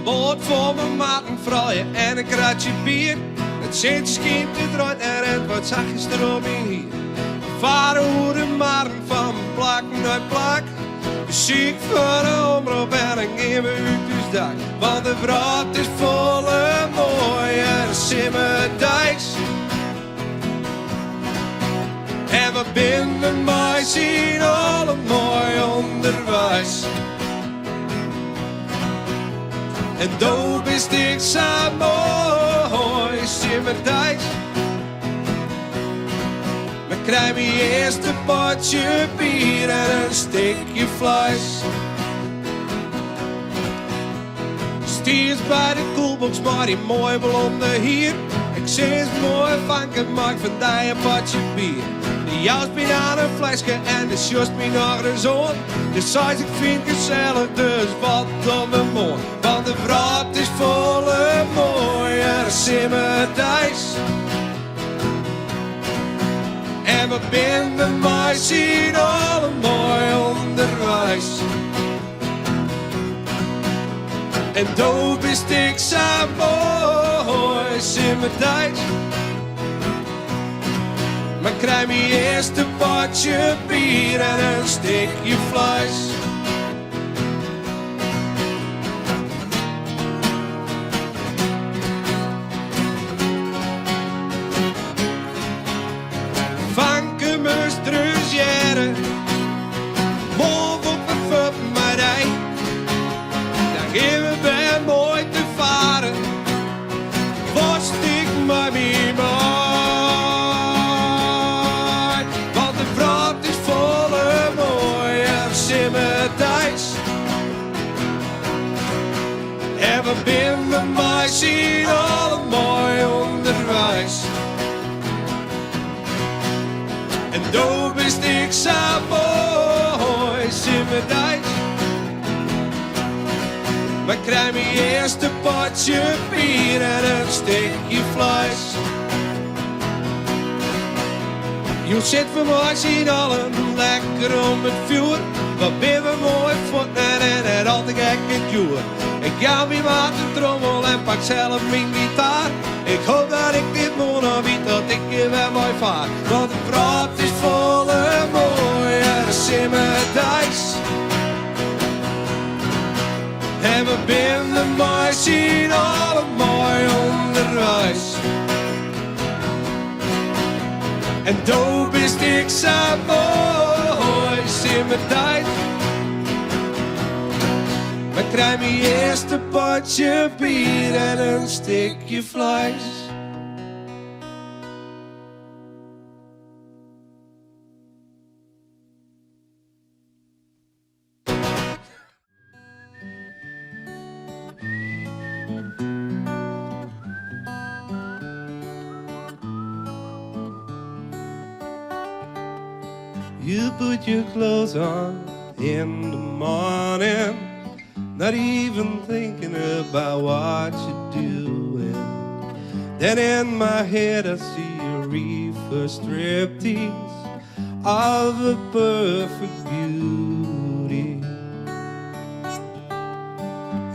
woord voor mijn maat, een vrouwje en een kratje bier. Het zit kind dit eruit en rent wat zachtjes erom in hier. Varen hoe de markt van plak naar plak. Muziek van de omroep en dan gaan we uit ons dak. Want de vracht is vol en mooi en de simmerdijks. En we binnen mij zien alle mooi onderwijs. En doop is ik zo mooi, simmerdijks. We krijgen eerst een potje bier en een stukje vlees. Stiers bij de koelbox, maar die mooie blonde hier. Ik zie eens mooi van maak van die een potje bier. De jaust me aan een flesje en de sjoest me naar de zon. De size ik vind gezellig, dus wat dan we mooi. Want de vracht is vol en mooi en de simmerdijks. En we binnen mij zien alle mooi onderwijs. En doop is ik zo mooi, simmerdijks. Maar krijg me eerst een potje bier en een stukje vlees. Vankemus drusjeren, mov op een fup met ei. Dan gaan we bij mooi te varen, was ik maar mee mooi. Want de vracht is vol en mooi en simmerdijks. En we binnen mij zien alle mooi onderwijs. En doop is ik zo mooi, simmerdijks. Maar krijg me eerst een potje bier en een stukje vlees. Je zit voor mij zien allen lekker om het vuur. Wat ben we mooi vonden en het altijd gek het joer. Ik ga weer maar de trommel en pak zelf mijn gitaar. Ik hoop dat ik dit morgen weet dat ik hier weer mooi vaar. Want de vracht is vol en mooi en de simmerdijks. En we binnen mij zien alle mooi onderwijs. En doop is ik zo mooi, simmerdijks. Maar krijg me eerst een potje bier en een stukje vlees. You put your clothes on in the morning, not even thinking about what you're doing. Then in my head I see a reefer striptease of a perfect beauty.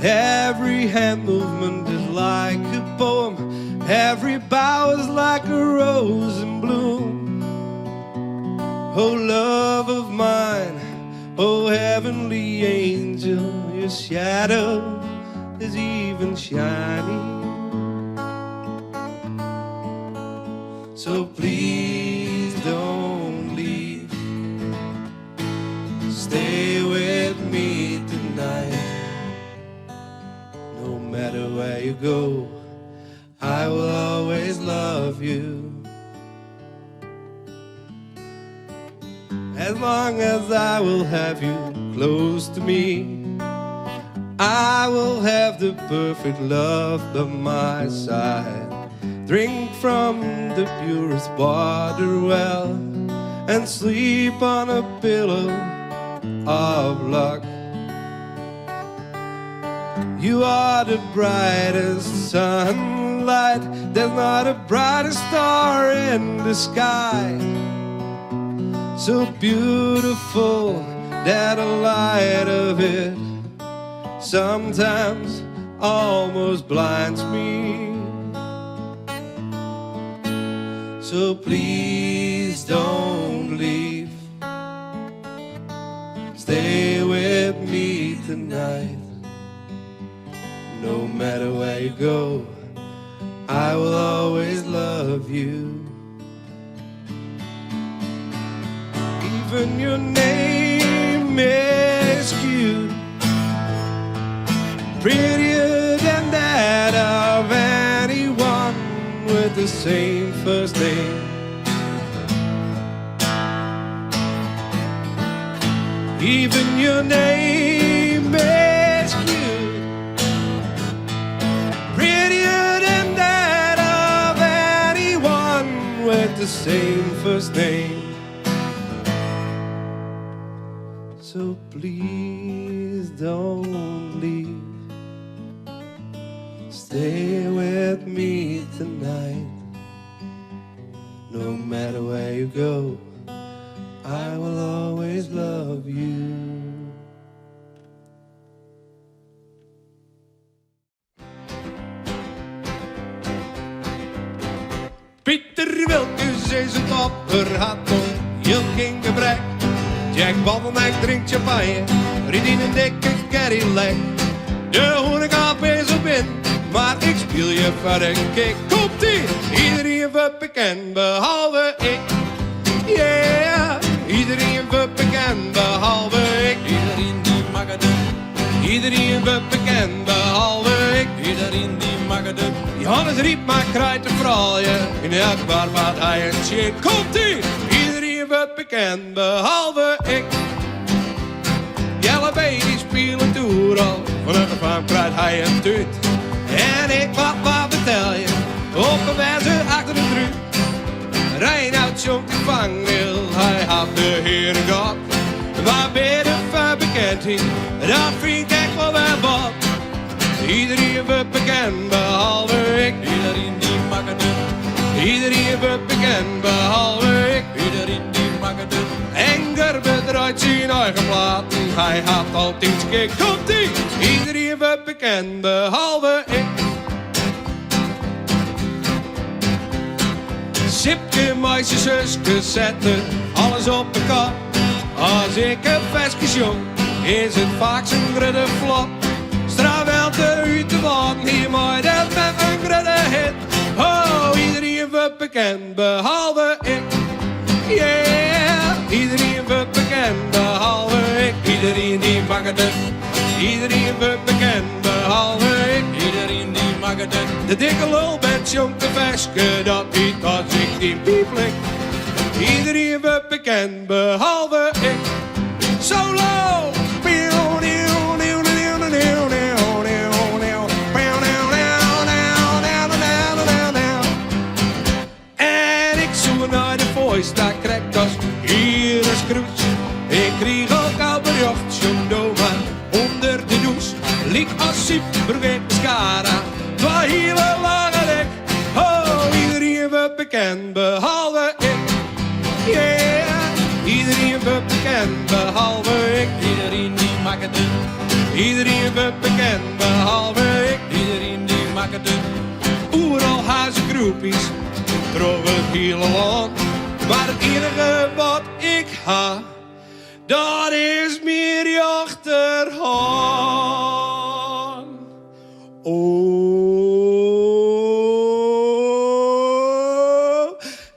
Every hand movement is like a poem, every bow is like a rose in bloom. Oh love of mine, oh heavenly angel, your shadow is even shining. So please don't leave, stay with me tonight. No matter where you go, I will always love you. As long as I will have you close to me, I will have the perfect love by my side. Drink from the purest water well and sleep on a pillow of luck. You are the brightest sunlight, there's not a brighter star in the sky. So beautiful that the light of it sometimes almost blinds me. So please don't leave. Stay with me tonight. No matter where you go, I will always love you. Even your name is cute, prettier than that of anyone with the same first name. Even your name is cute, prettier than that of anyone with the same first name. So please don't leave. Stay with me tonight. No matter where you go, I will always love you. Pieter Wilkes is het opper, had nog heel geen gebrek. Jack Bottleneck drinkt champagne, rijdt in een dikke Cadillac. De hoenekap is op in, maar ik speel je voor een kick. Komt-ie, iedereen wordt bekend, behalve ik. Yeah, iedereen wordt bekend, behalve ik. Iedereen die mag het doen. Iedereen wordt bekend, behalve ik. Iedereen die mag het doen. Johannes Riep maakt kruid te fraaien, in elk bar wat hij een shit. Komt-ie, iedereen wordt bekend, behalve ik. Jelle B die spelen toer al, vanuit de farm krijgt hij een tuut. En ik wat vertel je, op een wijze achter de druut. Reinoud jongt die vangrail, hij had de heren gehad. Waar ben je van bekend in, dat vind ik echt wel weer wat. Iedereen wordt bekend, behalve ik. Iedereen die mag het doen. Iedereen wordt bekend, behalve ik. Iedereen die mag het doen. Enger bedraait zijn eigen platen, hij had altijd gekeken. Komt-ie! Iedereen wordt bekend, behalve ik. Sipke, meisje, zuske, zetten alles op de kop. Als ik een vestjes jong, is het vaak zijn grudde flop. Strawel te te worden, hier mooi dat met een grudde hit. Oh, iedereen wordt bekend, behalve ik. Yeah, iedereen wordt bekend, behalve ik. Iedereen die mag het doen. Iedereen wordt bekend, behalve ik. Iedereen die mag het doen. De dikke lul bent jong te veske, dat niet als ik die pieplik. Iedereen wordt bekend, behalve ik. Solo! En ik zoek naar de voice, daar krijgt als hier een scroes. Ik kreeg ook al bericht, jong doma, onder de douche. Liek als supergeet mascara, waar hier wel lange nek. Oh, iedereen wordt bekend, behalve ik. Yeah, iedereen wordt bekend, behalve ik. Iedereen die mag het doen. Iedereen wordt bekend, behalve ik. Iedereen die mag het doen. Overal hazen groepies, door het hele land. Maar het enige wat ik ha, dat is meer je achterhand. Oh,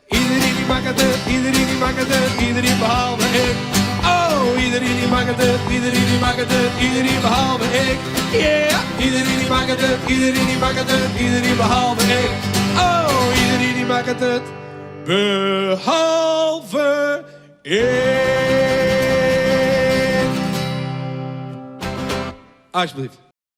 iedereen die maakt het, iedereen die maakt het, iedereen behalve ik. Oh, iedereen die maakt het, iedereen die maakt het, iedereen behalve ik. Yeah, iedereen die maakt het, iedereen die maakt het, iedereen behalve ik. Oh, iedereen die maakt het, behalve ik. Alsjeblieft.